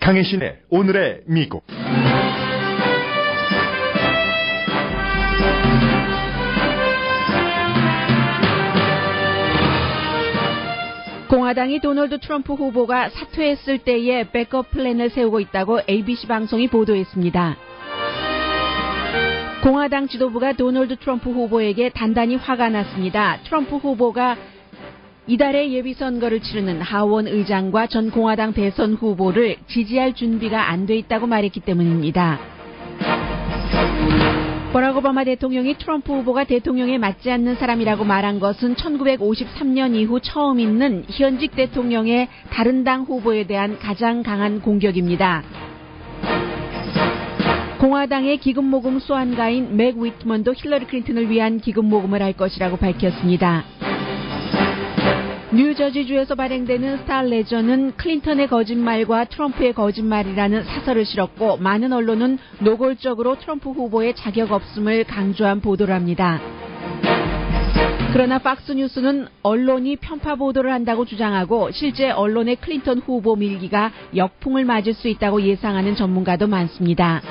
강혜신의 오늘의 미국. 공화당이 도널드 트럼프 후보가 사퇴했을 때에 백업 플랜을 세우고 있다고 ABC 방송이 보도했습니다. 공화당 지도부가 도널드 트럼프 후보에게 단단히 화가 났습니다. 트럼프 후보가 이달에 예비선거를 치르는 하원 의장과 전 공화당 대선 후보를 지지할 준비가 안 돼 있다고 말했기 때문입니다. 버락 오바마 대통령이 트럼프 후보가 대통령에 맞지 않는 사람이라고 말한 것은 1953년 이후 처음 있는 현직 대통령의 다른 당 후보에 대한 가장 강한 공격입니다. 공화당의 기금모금 수완가인 맥 위트먼도 힐러리 클린턴을 위한 기금모금을 할 것이라고 밝혔습니다. 뉴저지주에서 발행되는 스타 레저는 클린턴의 거짓말과 트럼프의 거짓말이라는 사설을 실었고 많은 언론은 노골적으로 트럼프 후보의 자격 없음을 강조한 보도를 합니다. 그러나 팍스뉴스는 언론이 편파 보도를 한다고 주장하고 실제 언론의 클린턴 후보 밀기가 역풍을 맞을 수 있다고 예상하는 전문가도 많습니다.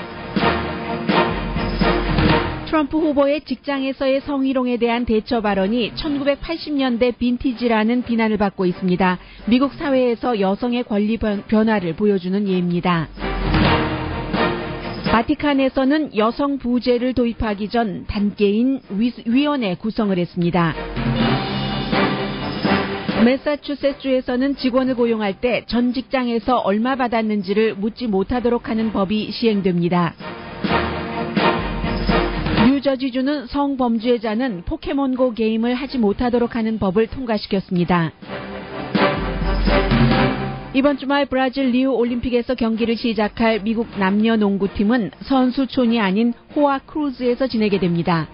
트럼프 후보의 직장에서의 성희롱에 대한 대처 발언이 1980년대 빈티지라는 비난을 받고 있습니다. 미국 사회에서 여성의 권리 변화를 보여주는 예입니다. 바티칸에서는 여성 부제를 도입하기 전 단계인 위원회 구성을 했습니다. 매사추세츠주에서는 직원을 고용할 때 전 직장에서 얼마 받았는지를 묻지 못하도록 하는 법이 시행됩니다. 뉴저지주는 성범죄자는 포켓몬고 게임을 하지 못하도록 하는 법을 통과시켰습니다. 이번 주말 브라질 리우 올림픽에서 경기를 시작할 미국 남녀 농구팀은 선수촌이 아닌 호아 크루즈에서 지내게 됩니다.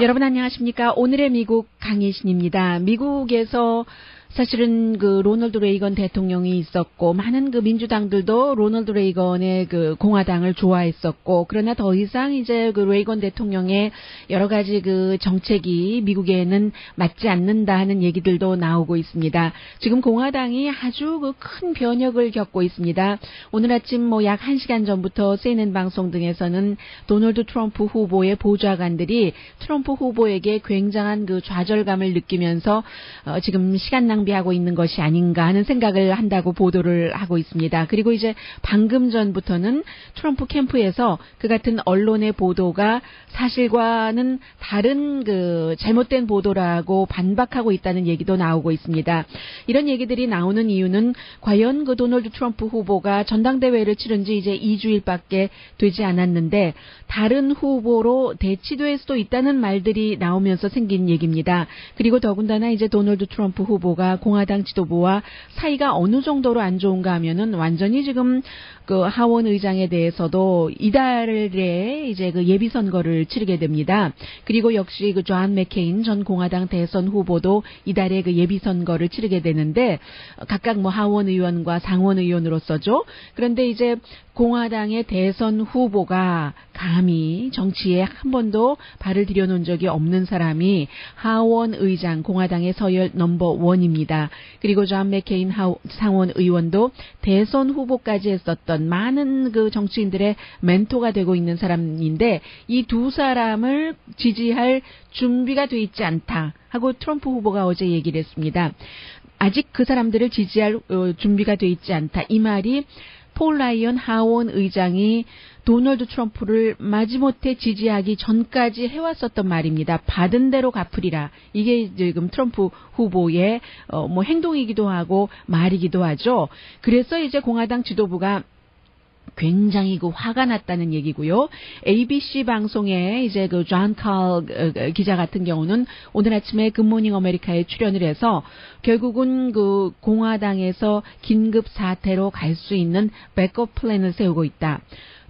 여러분 안녕하십니까? 오늘의 미국 강혜신입니다. 미국에서 사실은 로널드 레이건 대통령이 있었고 많은 민주당들도 로널드 레이건의 공화당을 좋아했었고 그러나 더 이상 이제 레이건 대통령의 여러 가지 정책이 미국에는 맞지 않는다 하는 얘기들도 나오고 있습니다. 지금 공화당이 아주 큰 변혁을 겪고 있습니다. 오늘 아침 약 1시간 전부터 CNN 방송 등에서는 도널드 트럼프 후보의 보좌관들이 트럼프 후보에게 굉장한 좌절감을 느끼면서 지금 시간 낭비하고 있는 것이 아닌가 하는 생각을 한다고 보도를 하고 있습니다. 그리고 이제 방금 전부터는 트럼프 캠프에서 그 같은 언론의 보도가 사실과는 다른 잘못된 보도라고 반박하고 있다는 얘기도 나오고 있습니다. 이런 얘기들이 나오는 이유는 과연 도널드 트럼프 후보가 전당대회를 치른 지 이제 2주일밖에 되지 않았는데 다른 후보로 대치될 수도 있다는 말들이 나오면서 생긴 얘기입니다. 그리고 더군다나 이제 도널드 트럼프 후보가 공화당 지도부와 사이가 어느 정도로 안 좋은가 하면은 완전히 지금 하원 의장에 대해서도 이달에 이제 예비 선거를 치르게 됩니다. 그리고 역시 존 맥케인 전 공화당 대선 후보도 이달에 예비 선거를 치르게 되는데 각각 하원 의원과 상원 의원으로서죠. 그런데 이제 공화당의 대선 후보가 감히 정치에 한 번도 발을 들여놓은 적이 없는 사람이 하원 의장 공화당의 서열 넘버 1입니다. 그리고 존 맥케인 상원 의원도 대선 후보까지 했었던 많은 정치인들의 멘토가 되고 있는 사람인데 이 두 사람을 지지할 준비가 돼 있지 않다 하고 트럼프 후보가 어제 얘기를 했습니다. 아직 그 사람들을 지지할 준비가 돼 있지 않다. 이 말이 폴 라이언 하원 의장이 도널드 트럼프를 마지못해 지지하기 전까지 해왔었던 말입니다. 받은 대로 갚으리라. 이게 지금 트럼프 후보의 행동이기도 하고 말이기도 하죠. 그래서 이제 공화당 지도부가 굉장히 화가 났다는 얘기고요. ABC 방송에 이제 존 칼 기자 같은 경우는 오늘 아침에 굿모닝 아메리카에 출연을 해서 결국은 공화당에서 긴급 사태로 갈 수 있는 백업 플랜을 세우고 있다.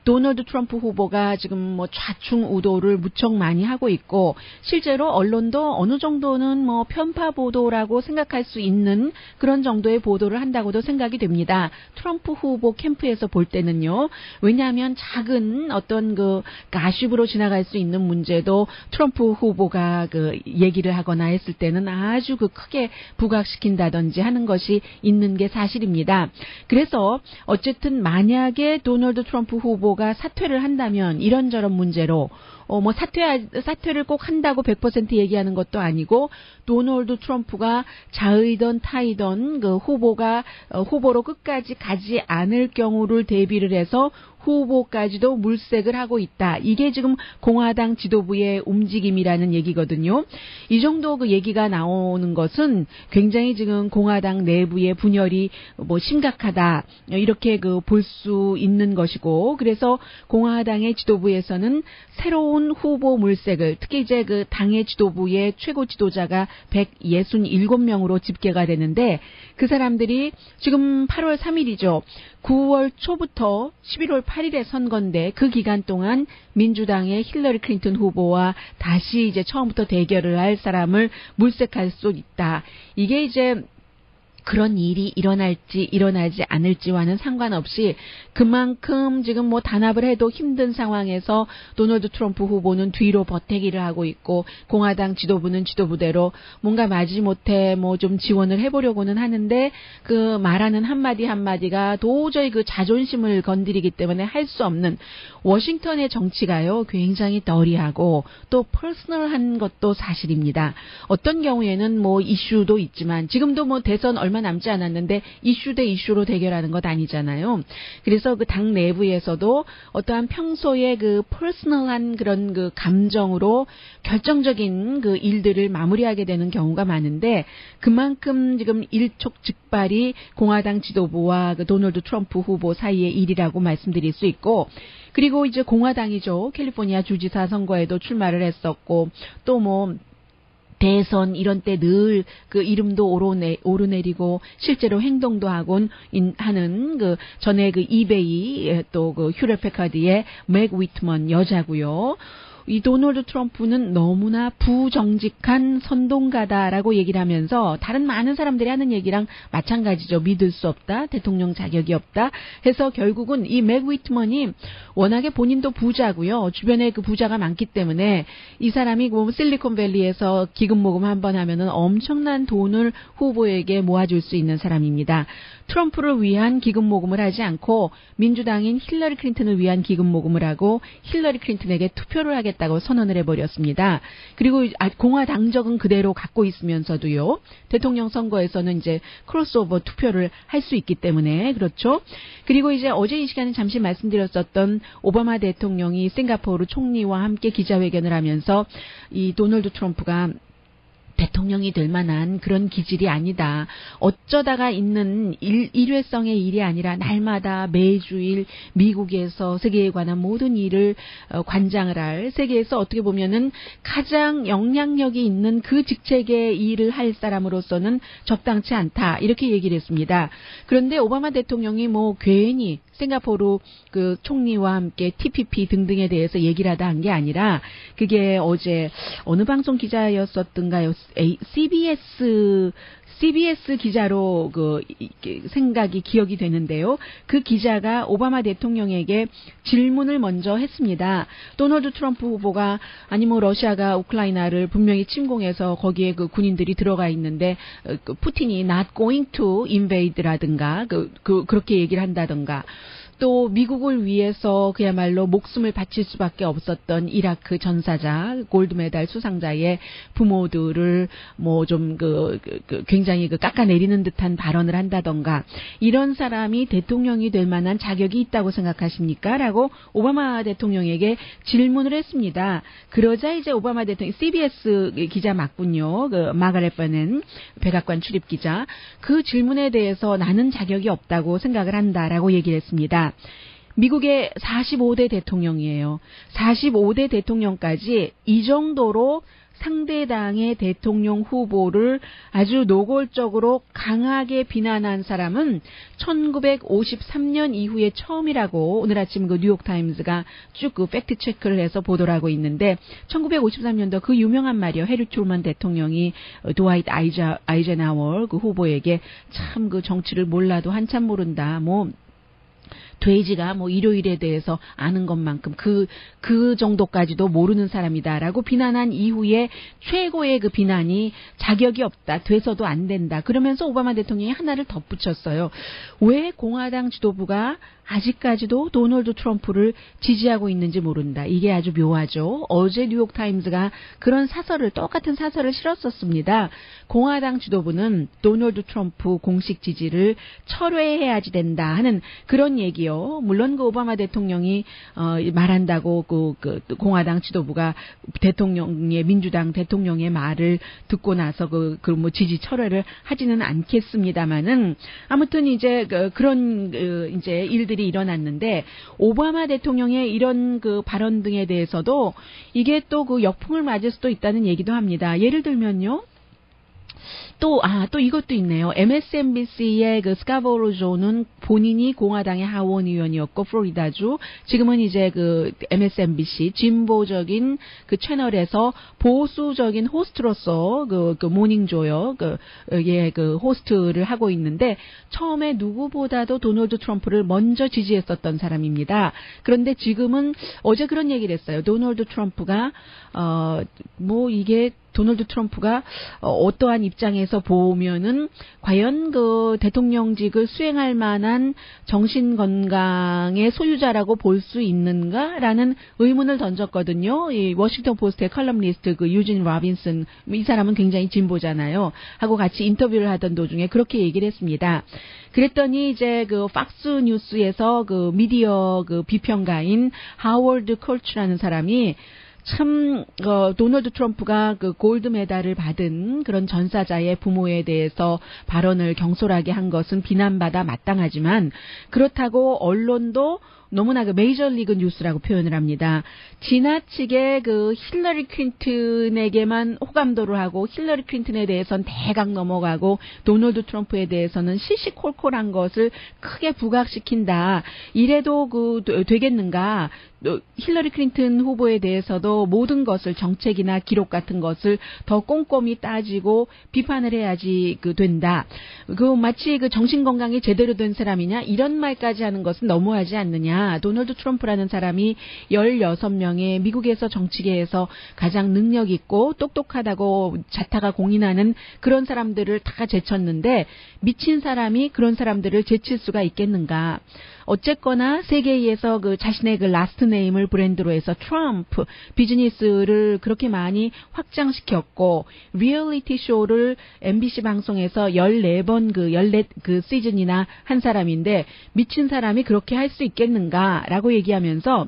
도널드 트럼프 후보가 지금 뭐 좌충우돌을 무척 많이 하고 있고 실제로 언론도 어느 정도는 뭐 편파 보도라고 생각할 수 있는 그런 정도의 보도를 한다고도 생각이 됩니다. 트럼프 후보 캠프에서 볼 때는요. 왜냐하면 작은 어떤 그 가십으로 지나갈 수 있는 문제도 트럼프 후보가 그 얘기를 하거나 했을 때는 아주 그 크게 부각시킨다든지 하는 것이 있는 게 사실입니다. 그래서 어쨌든 만약에 도널드 트럼프 후보가 사퇴를 한다면 이런저런 문제로 뭐 사퇴를 꼭 한다고 100% 얘기하는 것도 아니고 도널드 트럼프가 자의던 타의던 그 후보로 끝까지 가지 않을 경우를 대비를 해서 후보까지도 물색을 하고 있다. 이게 지금 공화당 지도부의 움직임이라는 얘기거든요. 이 정도 그 얘기가 나오는 것은 굉장히 지금 공화당 내부의 분열이 뭐 심각하다. 이렇게 그 볼 수 있는 것이고, 그래서 공화당의 지도부에서는 새로운 후보 물색을, 특히 이제 그 당의 지도부의 최고 지도자가 167명으로 집계가 되는데, 그 사람들이 지금 8월 3일이죠. 9월 초부터 11월 8일에 선거인데 그 기간 동안 민주당의 힐러리 클린턴 후보와 다시 이제 처음부터 대결을 할 사람을 물색할 수 있다. 이게 이제 그런 일이 일어날지 일어나지 않을지와는 상관없이 그만큼 지금 뭐 단합을 해도 힘든 상황에서 도널드 트럼프 후보는 뒤로 버티기를 하고 있고 공화당 지도부는 지도부대로 뭔가 마지못해 뭐 좀 지원을 해보려고는 하는데 그 말하는 한마디 한마디가 도저히 그 자존심을 건드리기 때문에 할 수 없는 워싱턴의 정치가요 굉장히 더리하고 또 퍼스널한 것도 사실입니다. 어떤 경우에는 뭐 이슈도 있지만 지금도 뭐 대선 얼마 남지 않았는데 이슈 대 이슈로 대결하는 것 아니잖아요. 그래서 그 당 내부에서도 어떠한 평소에 그 퍼스널한 그런 그 감정으로 결정적인 그 일들을 마무리하게 되는 경우가 많은데 그만큼 지금 일촉즉발이 공화당 지도부와 그 도널드 트럼프 후보 사이의 일이라고 말씀드릴 수 있고 그리고 이제 공화당이죠. 캘리포니아 주지사 선거에도 출마를 했었고 또 뭐 대선 이런 때 늘 그 이름도 오르내리고 실제로 행동도 하는 그 전에 그 이베이 또 그 휴렛 패카드의 맥 위트먼 여자고요. 이 도널드 트럼프는 너무나 부정직한 선동가다라고 얘기를 하면서 다른 많은 사람들이 하는 얘기랑 마찬가지죠. 믿을 수 없다. 대통령 자격이 없다. 해서 결국은 이 맥 위트먼이 워낙에 본인도 부자고요. 주변에 그 부자가 많기 때문에 이 사람이 뭐 실리콘밸리에서 기금 모금 한번 하면은 엄청난 돈을 후보에게 모아줄 수 있는 사람입니다. 트럼프를 위한 기금 모금을 하지 않고 민주당인 힐러리 클린턴을 위한 기금 모금을 하고 힐러리 클린턴에게 투표를 하겠다고 선언을 해버렸습니다. 그리고 공화당적은 그대로 갖고 있으면서도요. 대통령 선거에서는 이제 크로스오버 투표를 할 수 있기 때문에 그렇죠. 그리고 이제 어제 이 시간에 잠시 말씀드렸었던 오바마 대통령이 싱가포르 총리와 함께 기자회견을 하면서 이 도널드 트럼프가 대통령이 될 만한 그런 기질이 아니다. 어쩌다가 있는 일회성의 일이 아니라 날마다 매주일 미국에서 세계에 관한 모든 일을 관장을 할 세계에서 어떻게 보면은 가장 영향력이 있는 그 직책의 일을 할 사람으로서는 적당치 않다. 이렇게 얘기를 했습니다. 그런데 오바마 대통령이 뭐 괜히 싱가포르 그 총리와 함께 TPP 등등에 대해서 얘기를 하다 한 게 아니라 그게 어제 어느 방송 기자였었던가요? CBS 기자로 그 생각이 기억이 되는데요. 그 기자가 오바마 대통령에게 질문을 먼저 했습니다. 도널드 트럼프 후보가 아니 뭐 러시아가 우크라이나를 분명히 침공해서 거기에 그 군인들이 들어가 있는데 그 푸틴이 not going to invade라든가 그렇게 얘기를 한다든가 또 미국을 위해서 그야말로 목숨을 바칠 수밖에 없었던 이라크 전사자, 골드메달 수상자의 부모들을 뭐 좀 굉장히 깎아내리는 듯한 발언을 한다던가 이런 사람이 대통령이 될 만한 자격이 있다고 생각하십니까? 라고 오바마 대통령에게 질문을 했습니다. 그러자 이제 오바마 대통령, CBS 기자 맞군요. 그 마가렛 버넨 백악관 출입 기자. 그 질문에 대해서 나는 자격이 없다고 생각을 한다라고 얘기를 했습니다. 미국의 45대 대통령이에요. 45대 대통령까지 이 정도로 상대당의 대통령 후보를 아주 노골적으로 강하게 비난한 사람은 1953년 이후에 처음이라고 오늘 아침 그 뉴욕타임즈가 쭉 그 팩트 체크를 해서 보도를 하고 있는데 1953년도 그 유명한 말이요. 해리 트루먼 대통령이 드와이트 아이젠하워 그 후보에게 참 그 정치를 몰라도 한참 모른다. 뭐 돼지가 뭐 일요일에 대해서 아는 것만큼 그 정도까지도 모르는 사람이다라고 비난한 이후에 최고의 그 비난이 자격이 없다. 돼서도 안 된다. 그러면서 오바마 대통령이 하나를 덧붙였어요. 왜 공화당 지도부가 아직까지도 도널드 트럼프를 지지하고 있는지 모른다. 이게 아주 묘하죠. 어제 뉴욕타임즈가 그런 사설을 똑같은 사설을 실었었습니다. 공화당 지도부는 도널드 트럼프 공식 지지를 철회해야지 된다 하는 그런 얘기요. 물론 그 오바마 대통령이 말한다고 그 공화당 지도부가 대통령의 민주당 대통령의 말을 듣고 나서 그 뭐 지지 철회를 하지는 않겠습니다만은 아무튼 이제 그런 이제 일들이 일어났는데 오바마 대통령의 이런 그 발언 등에 대해서도 이게 또 그 역풍을 맞을 수도 있다는 얘기도 합니다. 예를 들면요. 또 이것도 있네요. MSNBC의 그 스카보로 조는 본인이 공화당의 하원 의원이었고 플로리다주 지금은 이제 그 MSNBC 진보적인 그 채널에서 보수적인 호스트로서 그 모닝조요 그 호스트를 하고 있는데 처음에 누구보다도 도널드 트럼프를 먼저 지지했었던 사람입니다. 그런데 지금은 어제 그런 얘기를 했어요. 도널드 트럼프가 도널드 트럼프가 어떠한 입장에서 보면은 과연 그 대통령직을 수행할 만한 정신 건강의 소유자라고 볼 수 있는가라는 의문을 던졌거든요. 이 워싱턴 포스트의 컬럼니스트 그 유진 로빈슨 이 사람은 굉장히 진보잖아요. 하고 같이 인터뷰를 하던 도중에 그렇게 얘기를 했습니다. 그랬더니 이제 그 팍스 뉴스에서 그 미디어 그 비평가인 하워드 콜츠라는 사람이 참 도널드 트럼프가 그 골드 메달을 받은 그런 전사자의 부모에 대해서 발언을 경솔하게 한 것은 비난받아 마땅하지만 그렇다고 언론도 너무나 그 메이저리그 뉴스라고 표현을 합니다. 지나치게 그 힐러리 클린턴에게만 호감도를 하고 힐러리 클린턴에 대해서는 대강 넘어가고 도널드 트럼프에 대해서는 시시콜콜한 것을 크게 부각시킨다. 이래도 되겠는가? 힐러리 클린턴 후보에 대해서도 모든 것을 정책이나 기록 같은 것을 더 꼼꼼히 따지고 비판을 해야지 된다. 마치 정신 건강이 제대로 된 사람이냐 이런 말까지 하는 것은 너무하지 않느냐. 도널드 트럼프라는 사람이 16명의 미국에서 정치계에서 가장 능력 있고 똑똑하다고 자타가 공인하는 그런 사람들을 다 제쳤는데 미친 사람이 그런 사람들을 제칠 수가 있겠는가. 어쨌거나 세계에서 자신의 라스트 네임을 브랜드로 해서 트럼프 비즈니스를 그렇게 많이 확장시켰고 리얼리티 쇼를 MBC 방송에서 14번 14 시즌이나 한 사람인데 미친 사람이 그렇게 할 수 있겠는가라고 얘기하면서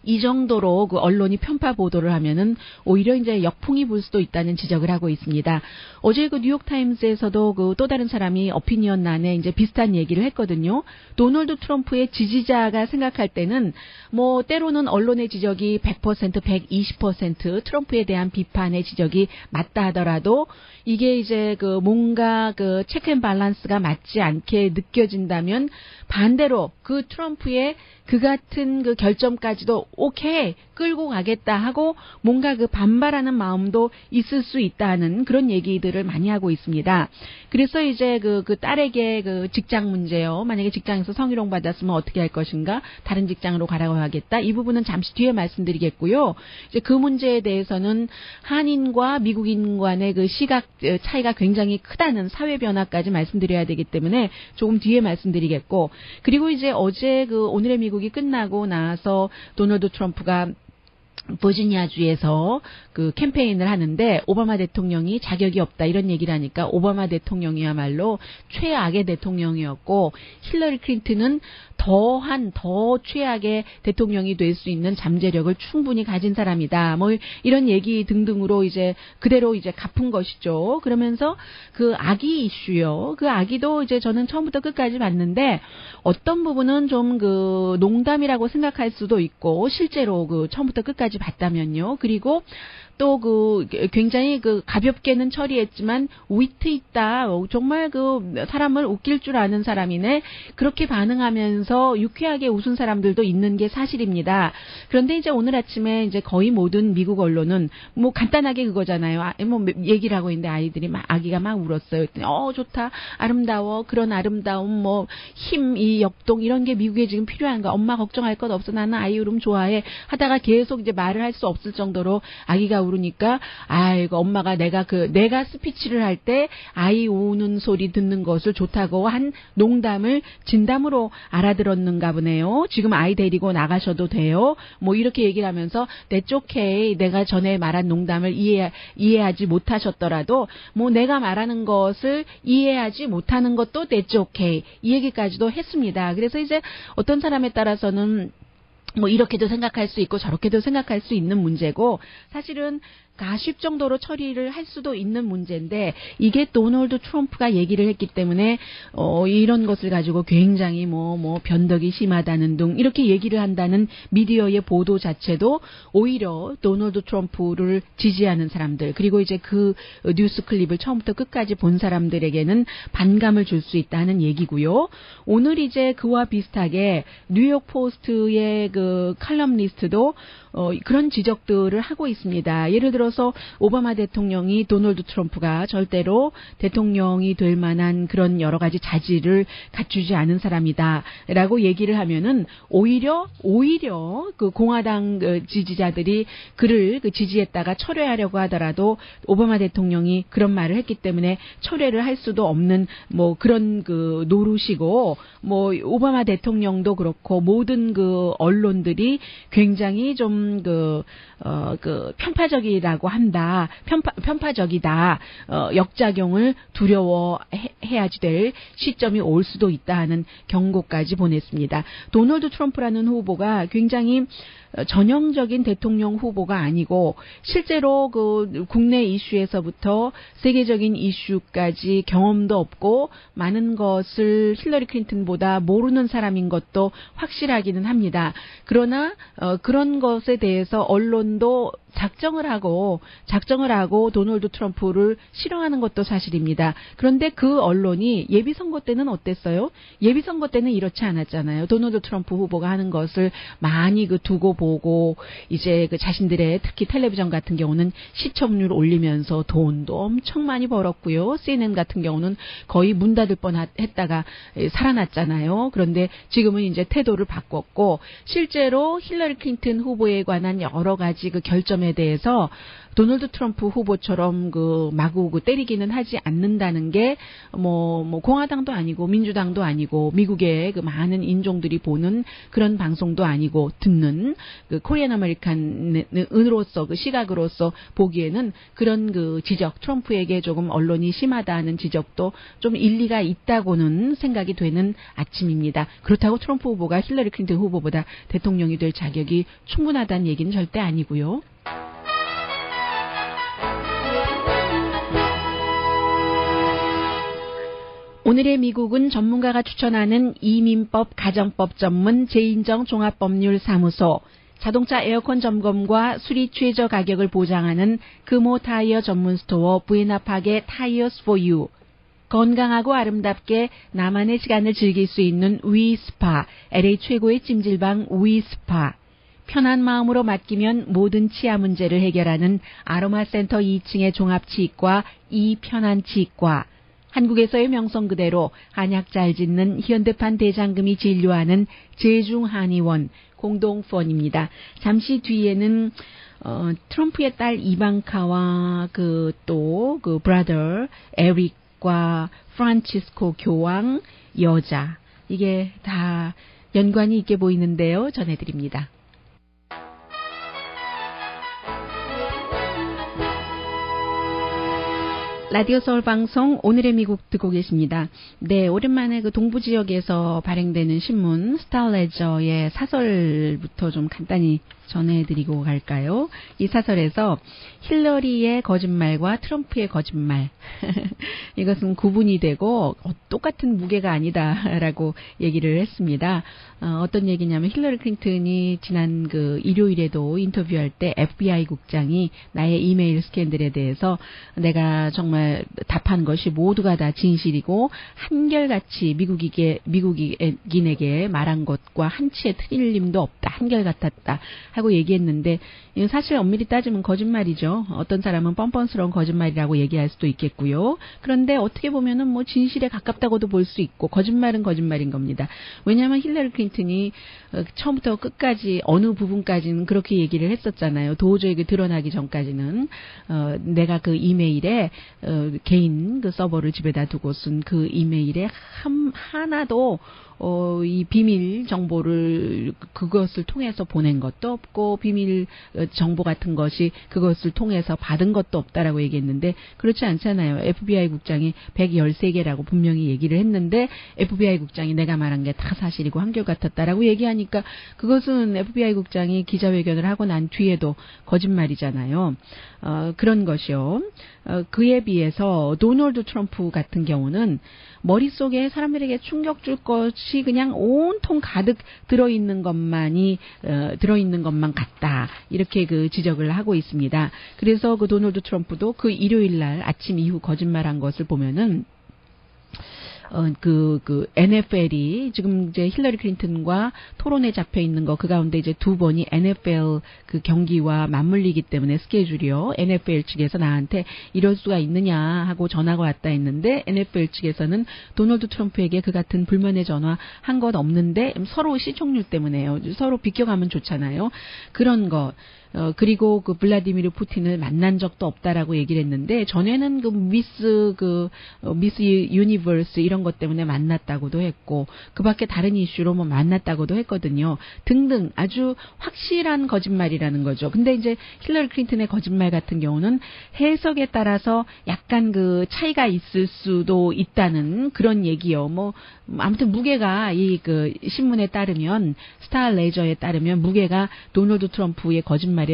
이 정도로 언론이 편파 보도를 하면은 오히려 이제 역풍이 불 수도 있다는 지적을 하고 있습니다. 어제 뉴욕타임스에서도 또 다른 사람이 어피니언란에 이제 비슷한 얘기를 했거든요. 도널드 트럼프의 지지자가 생각할 때는 뭐 때로는 언론의 지적이 100%, 120% 트럼프에 대한 비판의 지적이 맞다 하더라도 이게 이제 뭔가 체크 앤 밸런스가 맞지 않게 느껴진다면 반대로 트럼프의 같은 결점까지도 오케이 끌고 가겠다 하고 뭔가 반발하는 마음도 있을 수 있다는 그런 얘기들을 많이 하고 있습니다. 그래서 이제 딸에게 직장 문제요. 만약에 직장에서 성희롱 받았으면 어떻게 할 것인가? 다른 직장으로 가라고 하겠다. 이 부분은 잠시 뒤에 말씀드리겠고요. 이제 그 문제에 대해서는 한인과 미국인 간의 시각 차이가 굉장히 크다는 사회 변화까지 말씀드려야 되기 때문에 조금 뒤에 말씀드리겠고 그리고 이제 어제 오늘의 미국이 끝나고 나서 도널드 트럼프가 버지니아주에서 그 캠페인을 하는데 오바마 대통령이 자격이 없다 이런 얘기를 하니까 오바마 대통령이야말로 최악의 대통령이었고 힐러리 클린턴은 더 최악의 대통령이 될 수 있는 잠재력을 충분히 가진 사람이다. 뭐 이런 얘기 등등으로 이제 그대로 이제 갚은 것이죠. 그러면서 그 아기 이슈요. 그 아기도 이제 저는 처음부터 끝까지 봤는데 어떤 부분은 좀 그 농담이라고 생각할 수도 있고 실제로 그 처음부터 끝까지 봤다면요. 그리고 또 그 굉장히 그 가볍게는 처리했지만 위트 있다. 정말 그 사람을 웃길 줄 아는 사람이네. 그렇게 반응하면서 유쾌하게 웃은 사람들도 있는 게 사실입니다. 그런데 이제 오늘 아침에 이제 거의 모든 미국 언론은 뭐 간단하게 그거잖아요. 뭐 얘기를 하고 있는데 아이들이 막 아기가 막 울었어요. 좋다. 아름다워. 그런 아름다움 뭐 힘, 이 역동 이런 게 미국에 지금 필요한가. 엄마 걱정할 것 없어. 나는 아이 울음 좋아해. 하다가 계속 이제 말을 할 수 없을 정도로 아기가 울으니까 아이고 엄마가 내가 스피치를 할 때 아이 우는 소리 듣는 것을 좋다고 한 농담을 진담으로 알아들었는가 보네요. 지금 아이 데리고 나가셔도 돼요. 뭐 이렇게 얘기를 하면서 That's okay. 내가 전에 말한 농담을 이해하지 못하셨더라도 뭐 내가 말하는 것을 이해하지 못하는 것도 That's okay. 이 얘기까지도 했습니다. 그래서 이제 어떤 사람에 따라서는 뭐 이렇게도 생각할 수 있고 저렇게도 생각할 수 있는 문제고 사실은 가십 정도로 처리를 할 수도 있는 문제인데 이게 도널드 트럼프가 얘기를 했기 때문에 이런 것을 가지고 굉장히 뭐 변덕이 심하다는 등 이렇게 얘기를 한다는 미디어의 보도 자체도 오히려 도널드 트럼프를 지지하는 사람들 그리고 이제 그 뉴스 클립을 처음부터 끝까지 본 사람들에게는 반감을 줄 수 있다는 얘기고요. 오늘 이제 그와 비슷하게 뉴욕 포스트의 그 칼럼니스트도 그런 지적들을 하고 있습니다. 예를 들어서 오바마 대통령이 도널드 트럼프가 절대로 대통령이 될 만한 그런 여러 가지 자질을 갖추지 않은 사람이다라고 얘기를 하면은 오히려 그 공화당 지지자들이 그를 지지했다가 철회하려고 하더라도 오바마 대통령이 그런 말을 했기 때문에 철회를 할 수도 없는 뭐 그런 그 노릇이고 뭐 오바마 대통령도 그렇고 모든 그 언론들이 굉장히 좀 편파적이라고 한다. 편파적이다. 역작용을 두려워해야지 될 시점이 올 수도 있다 하는 경고까지 보냈습니다. 도널드 트럼프라는 후보가 굉장히 전형적인 대통령 후보가 아니고 실제로 그 국내 이슈에서부터 세계적인 이슈까지 경험도 없고 많은 것을 힐러리 클린턴보다 모르는 사람인 것도 확실하기는 합니다. 그러나 그런 것에 대해서 언론도 작정을 하고 도널드 트럼프를 싫어하는 것도 사실입니다. 그런데 그 언론이 예비선거 때는 어땠어요? 예비선거 때는 이렇지 않았잖아요. 도널드 트럼프 후보가 하는 것을 많이 두고 보고 이제 그 자신들의 특히 텔레비전 같은 경우는 시청률 올리면서 돈도 엄청 많이 벌었고요. CNN 같은 경우는 거의 문 닫을 뻔했다가 살아났잖아요. 그런데 지금은 이제 태도를 바꿨고 실제로 힐러리 클린턴 후보에 관한 여러 가지 그 결점에 대해서 도널드 트럼프 후보처럼 마구 때리기는 하지 않는다는 게 뭐 공화당도 아니고 민주당도 아니고 미국의 그 많은 인종들이 보는 그런 방송도 아니고 듣는 그 코리안 아메리칸으로서 그 시각으로서 보기에는 그런 그 지적 트럼프에게 조금 언론이 심하다는 지적도 좀 일리가 있다고는 생각이 되는 아침입니다. 그렇다고 트럼프 후보가 힐러리 클린턴 후보보다 대통령이 될 자격이 충분하다는 얘기는 절대 아니고요. 오늘의 미국은 전문가가 추천하는 이민법 가정법 전문 제인정 종합법률사무소, 자동차 에어컨 점검과 수리 최저 가격을 보장하는 금호 타이어 전문 스토어 부에나파게 타이어스 포 유, 건강하고 아름답게 나만의 시간을 즐길 수 있는 위스파, LA 최고의 찜질방 위스파, 편한 마음으로 맡기면 모든 치아 문제를 해결하는 아로마센터 2층의 종합치과 이편안치과, 한국에서의 명성 그대로 한약 잘 짓는 현대판 대장금이 진료하는 제중한의원 공동펀입니다. 잠시 뒤에는 트럼프의 딸 이방카와 그 브라더 에릭과 프란치스코 교황 여자, 이게 다 연관이 있게 보이는데요. 전해드립니다. 라디오 서울 방송 오늘의 미국 듣고 계십니다. 네, 오랜만에 그 동부 지역에서 발행되는 신문 스타레저의 사설부터 좀 간단히 전해드리고 갈까요? 이 사설에서 힐러리의 거짓말과 트럼프의 거짓말 이것은 구분이 되고 똑같은 무게가 아니다라고 얘기를 했습니다. 어떤 얘기냐면 힐러리 클린턴이 지난 그 일요일에도 인터뷰할 때 FBI 국장이 나의 이메일 스캔들에 대해서 내가 정말 답한 것이 모두가 다 진실이고 한결같이 미국인에게 말한 것과 한치의 틀림도 없다. 한결같았다. 하고 얘기했는데 사실 엄밀히 따지면 거짓말이죠. 어떤 사람은 뻔뻔스러운 거짓말이라고 얘기할 수도 있겠고요. 그런데 어떻게 보면은 뭐 진실에 가깝다고도 볼 수 있고 거짓말은 거짓말인 겁니다. 왜냐하면 힐러리 클린턴이 처음부터 끝까지 어느 부분까지는 그렇게 얘기를 했었잖아요. 도저히 드러나기 전까지는 내가 그 이메일에 개인 그 서버를 집에다 두고 쓴 그 이메일에 하나도 이 비밀 정보를 그것을 통해서 보낸 것도 없고 비밀 정보 같은 것이 그것을 통해서 받은 것도 없다라고 얘기했는데 그렇지 않잖아요. FBI 국장이 113개라고 분명히 얘기를 했는데 FBI 국장이 내가 말한 게 다 사실이고 한결같았다라고 얘기하니까 그것은 FBI 국장이 기자회견을 하고 난 뒤에도 거짓말이잖아요. 그런 것이요. 그에 비해서 도널드 트럼프 같은 경우는 머릿속에 사람들에게 충격 줄 것이 그냥 온통 가득 들어있는 것만 같다. 이렇게 그 지적을 하고 있습니다. 그래서 그 도널드 트럼프도 그 일요일 날 아침 이후 거짓말한 것을 보면은 NFL이 지금 이제 힐러리 클린턴과 토론에 잡혀 있는 거 그 가운데 이제 두 번이 NFL 그 경기와 맞물리기 때문에 스케줄이요. NFL 측에서 나한테 이럴 수가 있느냐 하고 전화가 왔다 했는데 NFL 측에서는 도널드 트럼프에게 그 같은 불만의 전화 한 것 없는데 서로 시청률 때문에요. 서로 비껴가면 좋잖아요. 그런 거. 그리고 그 블라디미르 푸틴을 만난 적도 없다라고 얘기를 했는데 전에는 그 미스 유니버스 이런 것 때문에 만났다고도 했고 그 밖에 다른 이슈로 뭐 만났다고도 했거든요. 등등 아주 확실한 거짓말이라는 거죠. 근데 이제 힐러리 클린턴의 거짓말 같은 경우는 해석에 따라서 약간 그 차이가 있을 수도 있다는 그런 얘기요. 뭐 아무튼 무게가 이 그 신문에 따르면 스타레저에 따르면 무게가 도널드 트럼프의 거짓말의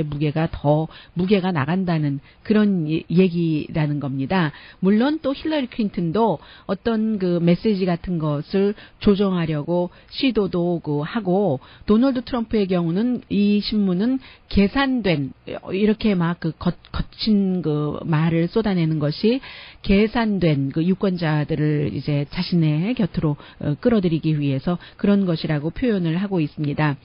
무게가 나간다는 그런 얘기라는 겁니다. 물론 또 힐러리 클린턴도 어떤 그 메시지 같은 것을 조정하려고 시도도 하고 도널드 트럼프의 경우는 이 신문은 계산된 이렇게 막 그 거친 그 말을 쏟아내는 것이 계산된 그 유권자들을 이제 자신의 곁으로 끌어들이기 위해서 그런 것이라고 표현을 하고 있습니다.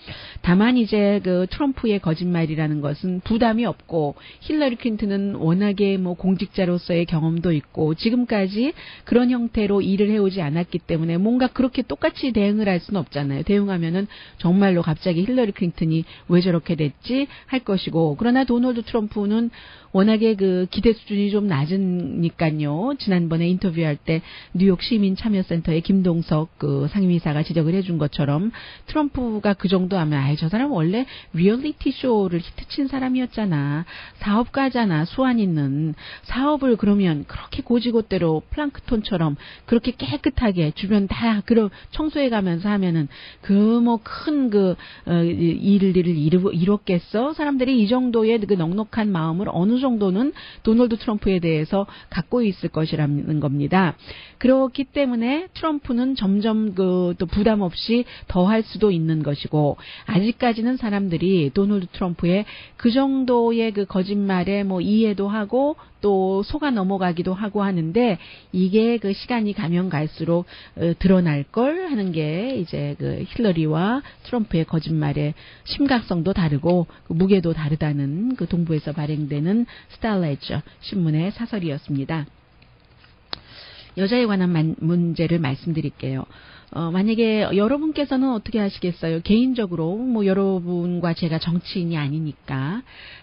다만 이제 그 트럼프의 거짓말이라는 것은 부담이 없고 힐러리 클린턴은 워낙에 뭐 공직자로서의 경험도 있고 지금까지 그런 형태로 일을 해오지 않았기 때문에 뭔가 그렇게 똑같이 대응을 할 수는 없잖아요. 대응하면은 정말로 갑자기 힐러리 클린턴이 왜 저렇게 됐지 할 것이고 그러나 도널드 트럼프는 워낙에 그 기대 수준이 좀 낮으니까요. 지난번에 인터뷰할 때 뉴욕 시민참여센터의 김동석 그 상임이사가 지적을 해준 것처럼 트럼프가 그 정도 하면 저 사람 원래 리얼리티 쇼를 히트친 사람이었잖아. 사업가잖아. 수완 있는 사업을 그러면 그렇게 고지고대로 플랑크톤처럼 그렇게 깨끗하게 주변 다 그런 청소해가면서 하면은 그 뭐 큰 일을 이뤘겠어? 사람들이 이 정도의 그 넉넉한 마음을 어느 정도는 도널드 트럼프에 대해서 갖고 있을 것이라는 겁니다. 그렇기 때문에 트럼프는 점점 또 부담 없이 더 할 수도 있는 것이고 아직까지는 사람들이 도널드 트럼프의 그 정도의 그 거짓말에 뭐 이해도 하고 또 속아 넘어가기도 하고 하는데 이게 그 시간이 가면 갈수록 드러날 걸 하는 게 이제 그 힐러리와 트럼프의 거짓말의 심각성도 다르고 그 무게도 다르다는 그 동부에서 발행되는 스타레저 신문의 사설이었습니다. 여자에 관한 문제를 말씀드릴게요. 만약에 여러분께서는 어떻게 하시겠어요? 개인적으로 뭐 여러분과 제가 정치인이 아니니까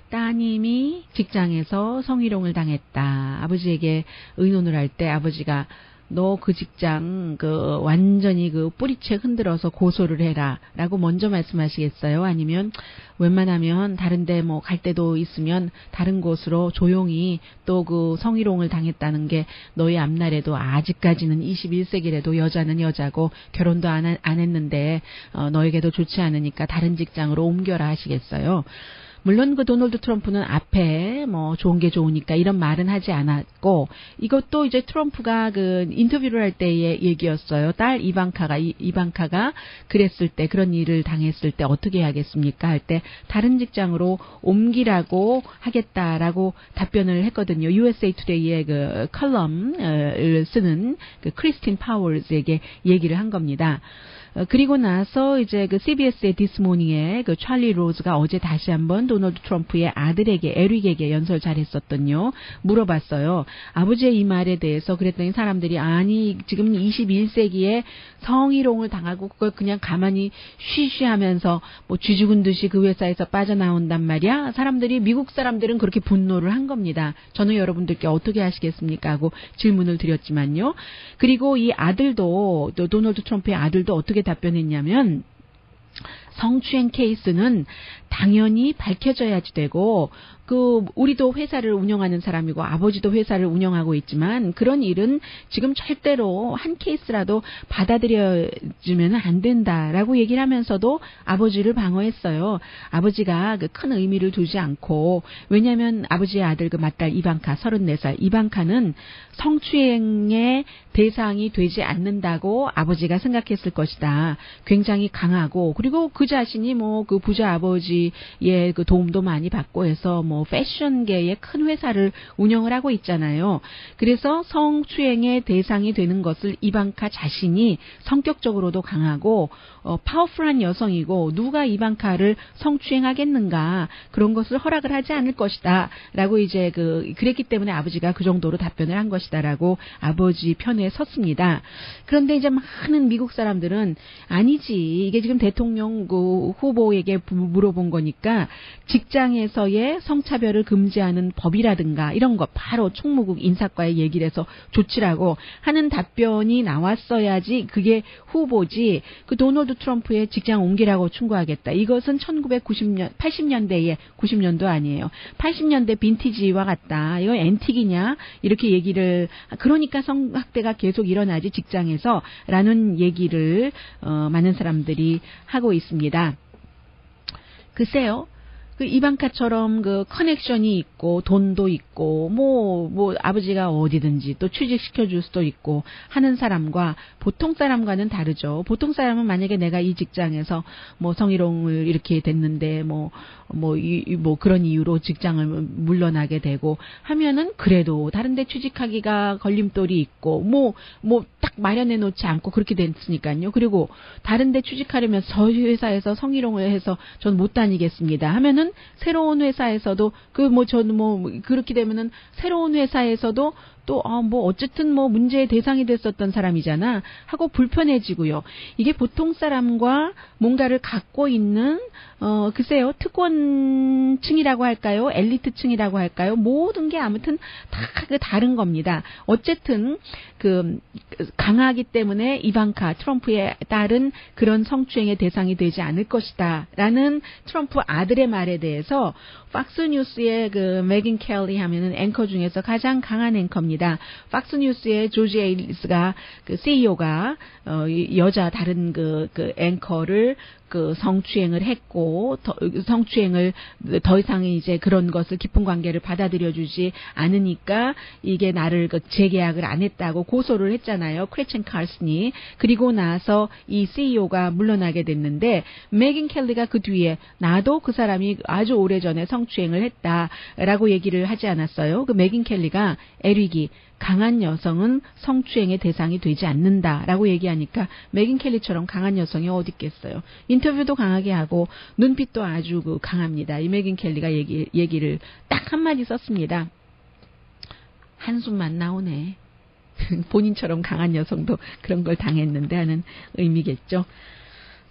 따님이 직장에서 성희롱을 당했다. 아버지에게 의논을 할 때 아버지가 너 그 직장 완전히 뿌리채 흔들어서 고소를 해라라고 먼저 말씀하시겠어요? 아니면 웬만하면 다른데 뭐 갈 데도 있으면 다른 곳으로 조용히 또 성희롱을 당했다는 게 너희 앞날에도 아직까지는 21세기라도 여자는 여자고 결혼도 안 했는데 너에게도 좋지 않으니까 다른 직장으로 옮겨라 하시겠어요? 물론 도널드 트럼프는 앞에 뭐 좋은 게 좋으니까 이런 말은 하지 않았고, 이것도 이제 트럼프가 인터뷰를 할 때의 얘기였어요. 딸 이방카가 그랬을 때, 그런 일을 당했을 때 어떻게 해야겠습니까? 할 때 다른 직장으로 옮기라고 하겠다라고 답변을 했거든요. USA Today의 컬럼을 쓰는 크리스틴 파월즈에게 얘기를 한 겁니다. 그리고 나서 이제 CBS의 This Morning의 찰리 로즈가 어제 다시 한번 도널드 트럼프의 아들에게, 에릭에게 연설 잘했었던요. 물어봤어요. 아버지의 이 말에 대해서. 그랬더니 사람들이 아니 지금 21세기에 성희롱을 당하고 그걸 그냥 가만히 쉬쉬하면서 뭐 쥐 죽은 듯이 그 회사에서 빠져나온단 말이야. 미국 사람들은 그렇게 분노를 한 겁니다. 저는 여러분들께 어떻게 하시겠습니까? 하고 질문을 드렸지만요. 그리고 이 아들도, 또 도널드 트럼프의 아들도 어떻게 답변했냐면, 성추행 케이스는 당연히 밝혀져야지 되고, 우리도 회사를 운영하는 사람이고 아버지도 회사를 운영하고 있지만 그런 일은 지금 절대로 한 케이스라도 받아들여주면 안 된다라고 얘기를 하면서도 아버지를 방어했어요. 아버지가 큰 의미를 두지 않고, 왜냐하면 아버지의 아들 맏딸 이방카 34살, 이방카는 성추행의 대상이 되지 않는다고 아버지가 생각했을 것이다. 굉장히 강하고, 그리고 그 자신이 부자 아버지의 도움도 많이 받고 해서 패션계의 큰 회사를 운영을 하고 있잖아요. 그래서 성추행의 대상이 되는 것을 이방카 자신이 성격적으로도 강하고 파워풀한 여성이고, 누가 이방카를 성추행하겠는가, 그런 것을 허락을 하지 않을 것이다 라고 이제 그랬기 때문에 아버지가 그 정도로 답변을 한 것이다 라고 아버지 편에 섰습니다. 그런데 이제 많은 미국 사람들은 아니지, 이게 지금 대통령 후보에게 물어본 거니까 직장에서의 성차별을 금지하는 법이라든가 이런 거 바로 총무국 인사과에 얘기를 해서 조치라고 하는 답변이 나왔어야지 그게 후보지, 도널드 트럼프의 직장 옮기라고 충고하겠다. 이것은 80년대에 90년도 아니에요. 80년대 빈티지와 같다. 이거 앤틱이냐? 이렇게 얘기를, 그러니까 성학대가 계속 일어나지 직장에서 라는 얘기를 많은 사람들이 하고 있습니다. 글쎄요. 이방카처럼 커넥션이 있고 돈도 있고 뭐 아버지가 어디든지 또 취직시켜 줄 수도 있고 하는 사람과 보통 사람과는 다르죠. 보통 사람은 만약에 내가 이 직장에서 성희롱을 이렇게 됐는데 그런 이유로 직장을 물러나게 되고 하면은 그래도 다른 데 취직하기가 걸림돌이 있고 딱 마련해 놓지 않고 그렇게 됐으니까요. 그리고 다른 데 취직하려면 저희 회사에서 성희롱을 해서 전 못 다니겠습니다 하면은 새로운 회사에서도 저는 그렇게 되면은 새로운 회사에서도 또 어쨌든 문제의 대상이 됐었던 사람이잖아 하고 불편해지고요. 이게 보통 사람과 뭔가를 갖고 있는 글쎄요, 특권층이라고 할까요? 엘리트층이라고 할까요? 모든 게 아무튼 다 다른 겁니다. 어쨌든 강하기 때문에 이방카 트럼프의 딸은 그런 성추행의 대상이 되지 않을 것이다 라는 트럼프 아들의 말에 대해서 팍스뉴스의 메긴 켈리 하면은 앵커 중에서 가장 강한 앵커입니다. 팍스뉴스의 조지 에일리스가 CEO가 여자 다른 앵커를 성추행을 했고, 성추행을 더 이상 이제 그런 것을 깊은 관계를 받아들여주지 않으니까 이게 나를 재계약을 안 했다고 고소를 했잖아요. 크레첸 칼슨이. 그리고 나서 이 CEO가 물러나게 됐는데, 메긴 켈리가 그 뒤에 나도 그 사람이 아주 오래전에 성추행을 했다라고 얘기를 하지 않았어요. 메긴 켈리가 에릭이 강한 여성은 성추행의 대상이 되지 않는다라고 얘기하니까 메긴 켈리처럼 강한 여성이 어디 있겠어요. 인터뷰도 강하게 하고 눈빛도 아주 강합니다. 이 메긴 켈리가 얘기를 딱 한마디 썼습니다. 한숨만 나오네. 본인처럼 강한 여성도 그런 걸 당했는데 하는 의미겠죠.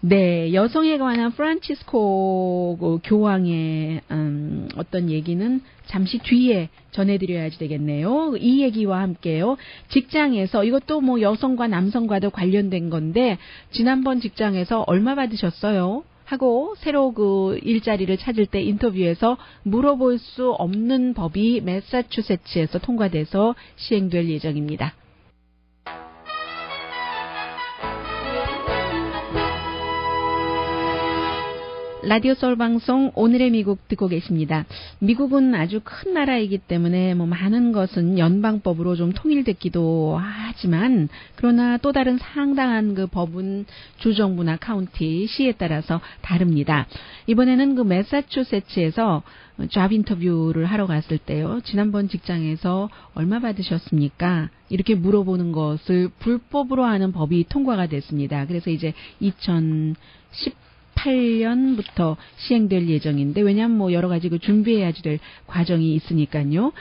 네, 여성에 관한 프란치스코 교황의 어떤 얘기는 잠시 뒤에 전해드려야지 되겠네요. 이 얘기와 함께요. 직장에서 이것도 뭐 여성과 남성과도 관련된 건데 지난번 직장에서 얼마 받으셨어요? 하고 새로 그 일자리를 찾을 때 인터뷰에서 물어볼 수 없는 법이 매사추세츠에서 통과돼서 시행될 예정입니다. 라디오 소울 방송 오늘의 미국 듣고 계십니다. 미국은 아주 큰 나라이기 때문에 뭐 많은 것은 연방법으로 좀 통일됐기도 하지만 그러나 또 다른 상당한 그 법은 주정부나 카운티, 시에 따라서 다릅니다. 이번에는 그 매사추세츠에서 잡 인터뷰를 하러 갔을 때요. 지난번 직장에서 얼마 받으셨습니까? 이렇게 물어보는 것을 불법으로 하는 법이 통과가 됐습니다. 그래서 이제 2018년부터 시행될 예정인데, 왜냐하면 뭐 여러 가지 그 준비해야지 될 과정이 있으니까요.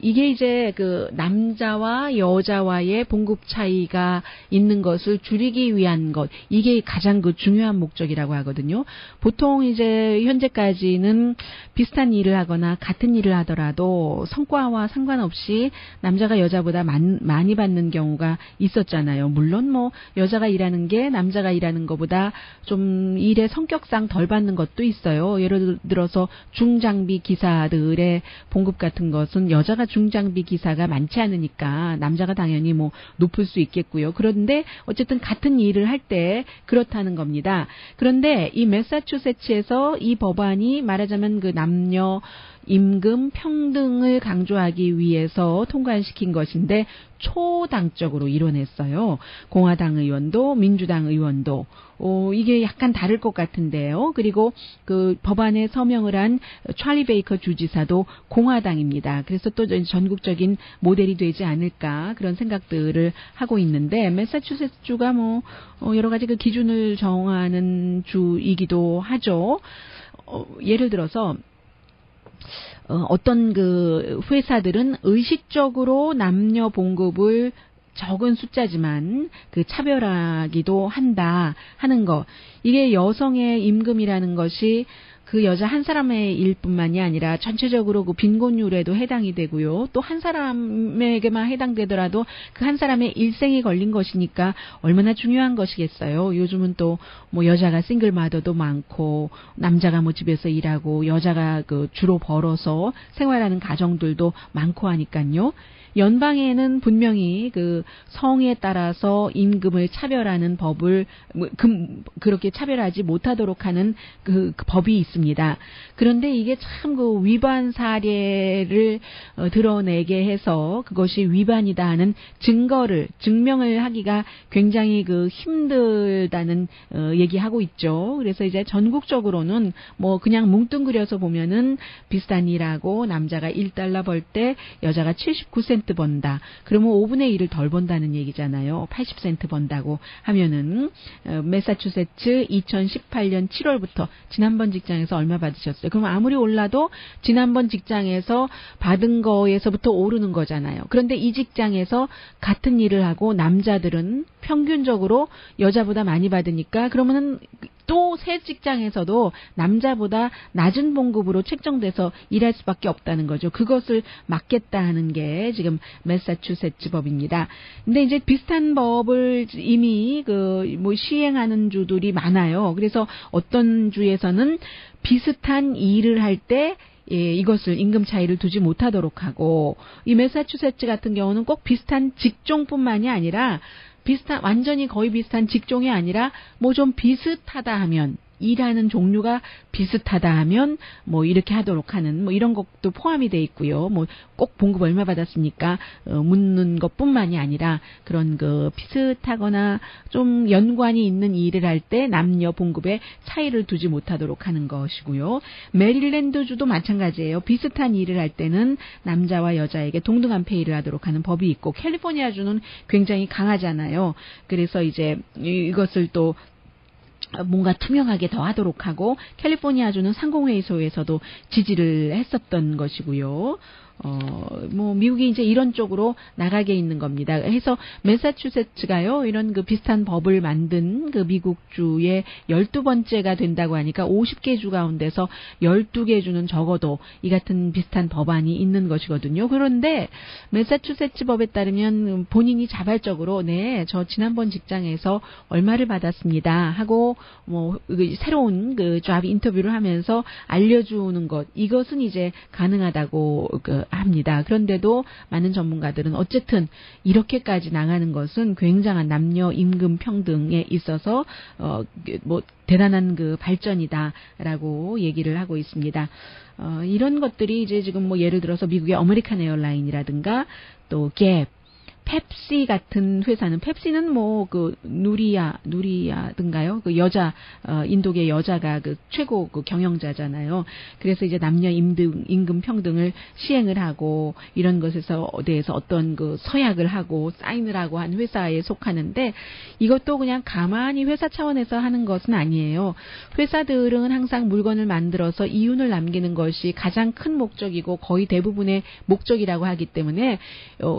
이게 이제 그 남자와 여자와의 봉급 차이가 있는 것을 줄이기 위한 것, 이게 가장 그 중요한 목적이라고 하거든요. 보통 이제 현재까지는 비슷한 일을 하거나 같은 일을 하더라도 성과와 상관없이 남자가 여자보다 많이 받는 경우가 있었잖아요. 물론 뭐 여자가 일하는 게 남자가 일하는 것보다 좀 일의 성격상 덜 받는 것도 있어요. 예를 들어서 중장비 기사들의 봉급 같은 것은 여자가 중장비 기사가 많지 않으니까 남자가 당연히 뭐 높을 수 있겠고요. 그런데 어쨌든 같은 일을 할 때 그렇다는 겁니다. 그런데 이 매사추세츠에서 이 법안이 말하자면 그 남녀 임금 평등을 강조하기 위해서 통과시킨 것인데 초당적으로 이뤄냈어요. 공화당 의원도 민주당 의원도 이게 약간 다를 것 같은데요. 그리고 그 법안에 서명을 한 찰리 베이커 주지사도 공화당입니다. 그래서 또 전국적인 모델이 되지 않을까 그런 생각들을 하고 있는데, 매사추세츠주가 뭐 여러 가지 그 기준을 정하는 주이기도 하죠. 예를 들어서 어떤 그 회사들은 의식적으로 남녀 봉급을 적은 숫자지만 그 차별하기도 한다 하는 거. 이게 여성의 임금이라는 것이 그 여자 한 사람의 일뿐만이 아니라 전체적으로 그 빈곤율에도 해당이 되고요. 또 한 사람에게만 해당되더라도 그 한 사람의 일생이 걸린 것이니까 얼마나 중요한 것이겠어요. 요즘은 또 뭐 여자가 싱글 마더도 많고 남자가 뭐 집에서 일하고 여자가 그 주로 벌어서 생활하는 가정들도 많고 하니까요. 연방에는 분명히 그 성에 따라서 임금을 차별하는 법을 그렇게 차별하지 못하도록 하는 그 법이 있습니다. 그런데 이게 참 그 위반 사례를 드러내게 해서 그것이 위반이다 하는 증명을 하기가 굉장히 그 힘들다는 얘기하고 있죠. 그래서 이제 전국적으로는 뭐 그냥 뭉뚱그려서 보면은 비슷한 일하고 남자가 $1 벌 때 여자가 79센트 번다. 그러면 5분의 1을 덜 번다는 얘기잖아요. 80센트 번다고 하면은 매사추세츠 2018년 7월부터 지난번 직장에서 얼마 받으셨어요? 그럼 아무리 올라도 지난번 직장에서 받은 거에서부터 오르는 거잖아요. 그런데 이 직장에서 같은 일을 하고 남자들은 평균적으로 여자보다 많이 받으니까 그러면은 또 새 직장에서도 남자보다 낮은 봉급으로 책정돼서 일할 수밖에 없다는 거죠. 그것을 막겠다 하는 게 지금 매사추세츠 법입니다. 근데 이제 비슷한 법을 이미 뭐 시행하는 주들이 많아요. 그래서 어떤 주에서는 비슷한 일을 할 때 이것을 임금 차이를 두지 못하도록 하고, 이 매사추세츠 같은 경우는 꼭 비슷한 직종뿐만이 아니라 완전히 거의 비슷한 직종이 아니라 뭐 좀 비슷하다 하면, 일하는 종류가 비슷하다 하면 뭐 이렇게 하도록 하는 뭐 이런 것도 포함이 돼 있고요. 뭐 꼭 봉급 얼마 받았습니까? 묻는 것뿐만이 아니라 그런 그 비슷하거나 좀 연관이 있는 일을 할 때 남녀 봉급에 차이를 두지 못하도록 하는 것이고요. 메릴랜드주도 마찬가지예요. 비슷한 일을 할 때는 남자와 여자에게 동등한 페이를 하도록 하는 법이 있고, 캘리포니아주는 굉장히 강하잖아요. 그래서 이제 이것을 또 뭔가 투명하게 더 하도록 하고, 캘리포니아주는 상공회의소에서도 지지를 했었던 것이고요. 뭐 미국이 이제 이런 쪽으로 나가게 있는 겁니다. 해서 매사추세츠가요, 이런 그 비슷한 법을 만든 그 미국주의 12번째가 된다고 하니까 50개 주 가운데서 12개 주는 적어도 이 같은 비슷한 법안이 있는 것이거든요. 그런데 매사추세츠 법에 따르면 본인이 자발적으로 저 지난번 직장에서 얼마를 받았습니다 하고 뭐 새로운 그 잡 인터뷰를 하면서 알려주는 것, 이것은 이제 가능하다고 합니다. 그런데도 많은 전문가들은 어쨌든 이렇게까지 나가는 것은 굉장한 남녀 임금 평등에 있어서 뭐 대단한 그 발전이다라고 얘기를 하고 있습니다. 이런 것들이 이제 지금 뭐 예를 들어서 미국의 아메리칸 에어라인이라든가 또 갭, 펩시 같은 회사는, 펩시는 뭐 그 누리야든가요? 그 여자 인도계 여자가 그 최고 그 경영자잖아요. 그래서 이제 남녀 임금 평등을 시행을 하고 이런 것에서 대해서 어떤 그 서약을 하고 사인을 하고 한 회사에 속하는데, 이것도 그냥 가만히 회사 차원에서 하는 것은 아니에요. 회사들은 항상 물건을 만들어서 이윤을 남기는 것이 가장 큰 목적이고 거의 대부분의 목적이라고 하기 때문에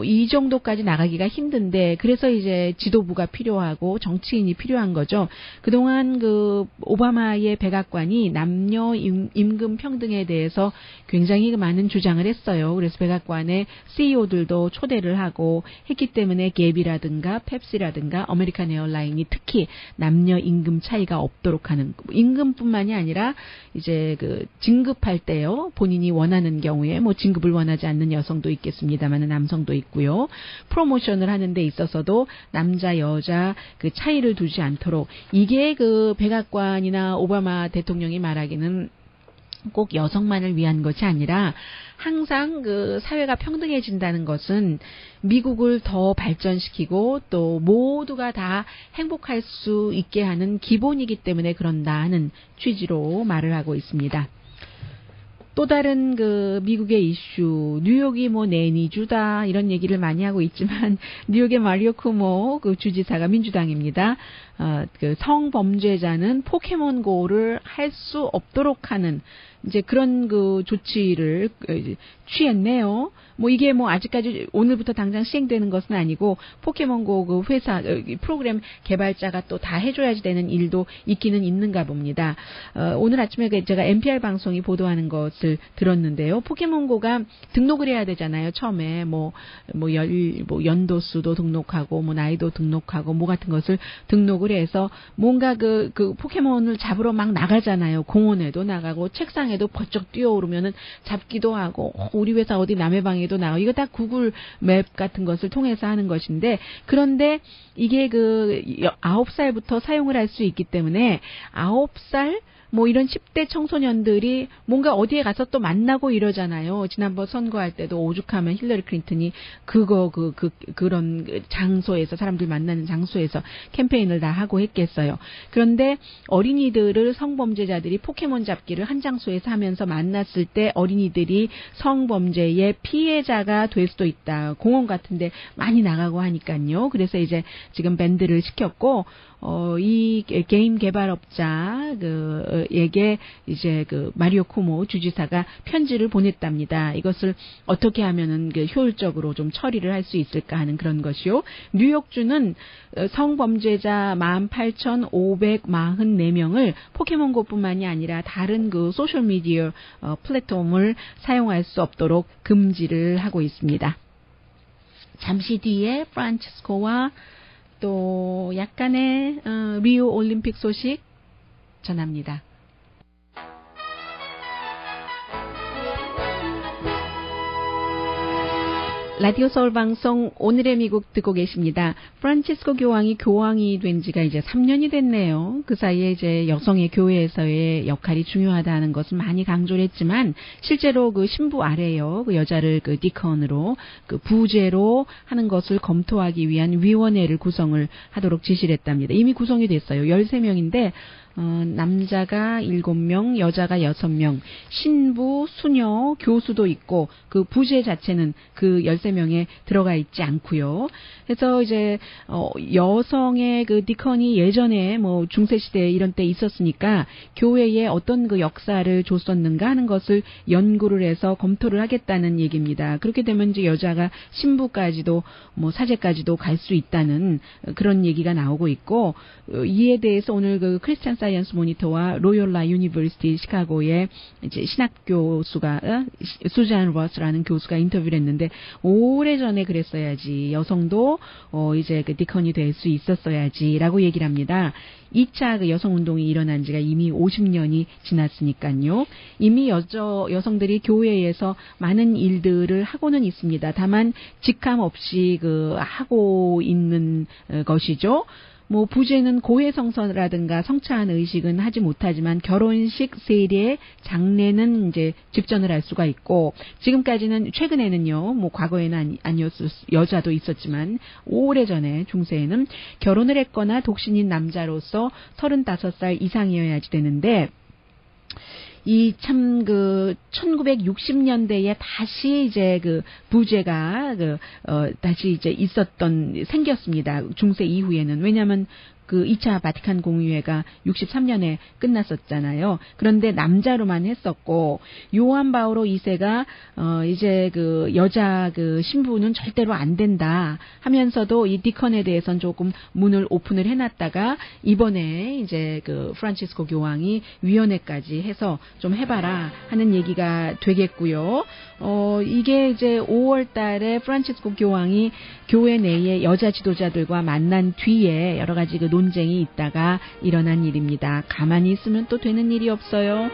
이 정도까지 나가기가 힘든데, 그래서 이제 지도부가 필요하고 정치인이 필요한 거죠. 그동안 그 오바마의 백악관이 남녀 임금 평등에 대해서 굉장히 많은 주장을 했어요. 그래서 백악관의 CEO들도 초대를 하고 했기 때문에 갭이라든가 펩시라든가 아메리칸 에어라인이 특히 남녀 임금 차이가 없도록 하는, 임금뿐만이 아니라 이제 그 진급할 때요, 본인이 원하는 경우에 뭐 진급을 원하지 않는 여성도 있겠습니다만 남성도 있고요. 프로모션을 하는 데 있어서도 남자 여자 그 차이를 두지 않도록, 이게 그 백악관이나 오바마 대통령이 말하기는 꼭 여성만을 위한 것이 아니라 항상 그 사회가 평등해진다는 것은 미국을 더 발전시키고 또 모두가 다 행복할 수 있게 하는 기본이기 때문에 그런다 하는 취지로 말을 하고 있습니다. 또 다른 그 미국의 이슈, 뉴욕이 뭐 내니주다 이런 얘기를 많이 하고 있지만 뉴욕의 마리오 쿠모 그 주지사가 민주당입니다. 그 성범죄자는 포켓몬고를 할 수 없도록 하는 이제 그런 그 조치를 취했네요. 뭐 이게 뭐 아직까지 오늘부터 당장 시행되는 것은 아니고 포켓몬고 그 회사 프로그램 개발자가 또 다 해줘야지 되는 일도 있기는 있는가 봅니다. 오늘 아침에 제가 NPR 방송이 보도하는 것을 들었는데요. 포켓몬고가 등록을 해야 되잖아요. 처음에 뭐 연도수도 등록하고 뭐 나이도 등록하고 뭐 같은 것을 등록을 해서 뭔가 그 포켓몬을 잡으러 막 나가잖아요. 공원에도 나가고 책상에도 번쩍 뛰어오르면은 잡기도 하고 우리 회사 어디 남의 방에도 나가고, 이거 다 구글 맵 같은 것을 통해서 하는 것인데, 그런데 이게 그 9살부터 사용을 할 수 있기 때문에 9살 뭐 이런 10대 청소년들이 뭔가 어디에 가서 또 만나고 이러잖아요. 지난번 선거할 때도 오죽하면 힐러리 클린턴이 그런 장소에서, 사람들 만나는 장소에서 캠페인을 다 하고 했겠어요. 그런데 어린이들을 성범죄자들이 포켓몬 잡기를 한 장소에서 하면서 만났을 때 어린이들이 성범죄의 피해자가 될 수도 있다. 공원 같은데 많이 나가고 하니까요. 그래서 이제 지금 밴드를 시켰고, 이 게임 개발업자에게 이제 그 마리오 쿠모 주지사가 편지를 보냈답니다. 이것을 어떻게 하면은 효율적으로 좀 처리를 할 수 있을까 하는 그런 것이요. 뉴욕주는 성범죄자 18,544명을 포켓몬고뿐만이 아니라 다른 그 소셜 미디어 플랫폼을 사용할 수 없도록 금지를 하고 있습니다. 잠시 뒤에 프란치스코와 또 약간의 리우 올림픽 소식 전합니다. 라디오 서울 방송 오늘의 미국 듣고 계십니다. 프란치스코 교황이 된 지가 이제 3년이 됐네요. 그 사이에 이제 여성의 교회에서의 역할이 중요하다는 것을 많이 강조를 했지만, 실제로 그 신부 아래요, 그 여자를 그 디컨으로 그 부제로 하는 것을 검토하기 위한 위원회를 구성을 하도록 지시를 했답니다. 이미 구성이 됐어요. 13명인데 남자가 7명, 여자가 6명, 신부, 수녀, 교수도 있고 그 부재 자체는 그 13명에 들어가 있지 않고요. 그래서 이제 여성의 그 디컨이 예전에 뭐 중세 시대 이런 때 있었으니까 교회에 어떤 그 역사를 줬었는가 하는 것을 연구를 해서 검토를 하겠다는 얘기입니다. 그렇게 되면 이제 여자가 신부까지도 뭐 사제까지도 갈 수 있다는 그런 얘기가 나오고 있고, 이에 대해서 오늘 그 크리스찬 사이언스 모니터와 로열라 유니버시티 시카고의 이제 신학 교수가 수잔 러스라는 교수가 인터뷰를 했는데, 오래전에 그랬어야지 여성도 이제 그 디컨이 될 수 있었어야지라고 얘기를 합니다. 2차 그 여성 운동이 일어난 지가 이미 50년이 지났으니까요. 이미 여성들이 교회에서 많은 일들을 하고는 있습니다. 다만 직함 없이 그 하고 있는 것이죠. 뭐 부제는 고해성사라든가 성찬 의식은 하지 못하지만 결혼식, 세례, 장례는 이제 집전을 할 수가 있고, 지금까지는 최근에는요, 뭐 과거에는 아니었을 여자도 있었지만 오래전에 중세에는 결혼을 했거나 독신인 남자로서 35살 이상이어야지 되는데, 이 참 그 1960년대에 다시 이제 그 부제가 다시 이제 생겼습니다. 중세 이후에는. 왜냐하면 그 2차 바티칸 공의회가 63년에 끝났었잖아요. 그런데 남자로만 했었고, 요한 바오로 2세가 이제 그 여자 그 신부는 절대로 안 된다 하면서도 이 디컨에 대해서는 조금 문을 오픈을 해놨다가, 이번에 이제 그 프란치스코 교황이 위원회까지 해서 좀 해봐라 하는 얘기가 되겠고요. 이게 이제 5월 달에 프란치스코 교황이 교회 내의 여자 지도자들과 만난 뒤에 여러 가지 그 논쟁이 있다가 일어난 일입니다. 가만히 있으면 또 되는 일이 없어요.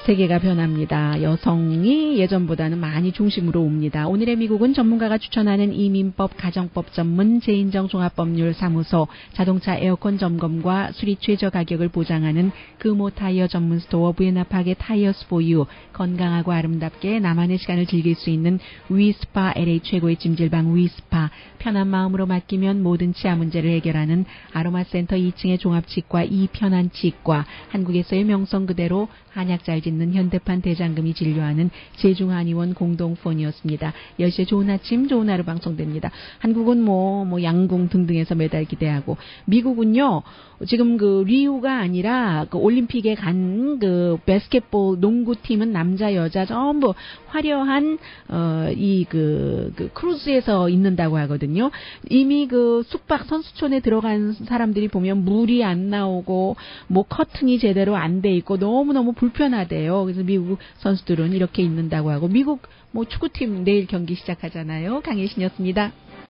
세계가 변합니다. 여성이 예전보다는 많이 중심으로 옵니다. 오늘의 미국은 전문가가 추천하는 이민법, 가정법 전문 재인정 종합법률사무소, 자동차 에어컨 점검과 수리 최저 가격을 보장하는 금호 타이어 전문 스토어 부에나파게 타이어스 포유, 건강하고 아름답게 나만의 시간을 즐길 수 있는 위스파, LA 최고의 찜질방 위스파, 편한 마음으로 맡기면 모든 치아 문제를 해결하는 아로마센터 2층의 종합치과 이편한치과, 한국에서의 명성 그대로 한약 잘 짓는 현대판 대장금이 진료하는 제중한의원 공동폰이었습니다. 10시에 좋은 아침, 좋은 하루 방송됩니다. 한국은 뭐 양궁 등등에서 메달 기대하고, 미국은요, 지금 그 리우가 아니라 그 올림픽에 간 그 바스켓볼 농구팀은 남자, 여자 전부 화려한 이 그 크루즈에서 있는다고 하거든요. 이미 그 숙박 선수촌에 들어간 사람들이 보면 물이 안 나오고 뭐 커튼이 제대로 안 돼 있고 너무너무 불편하대요. 그래서 미국 선수들은 이렇게 있는다고 하고, 미국 뭐 축구팀 내일 경기 시작하잖아요. 강혜신이었습니다.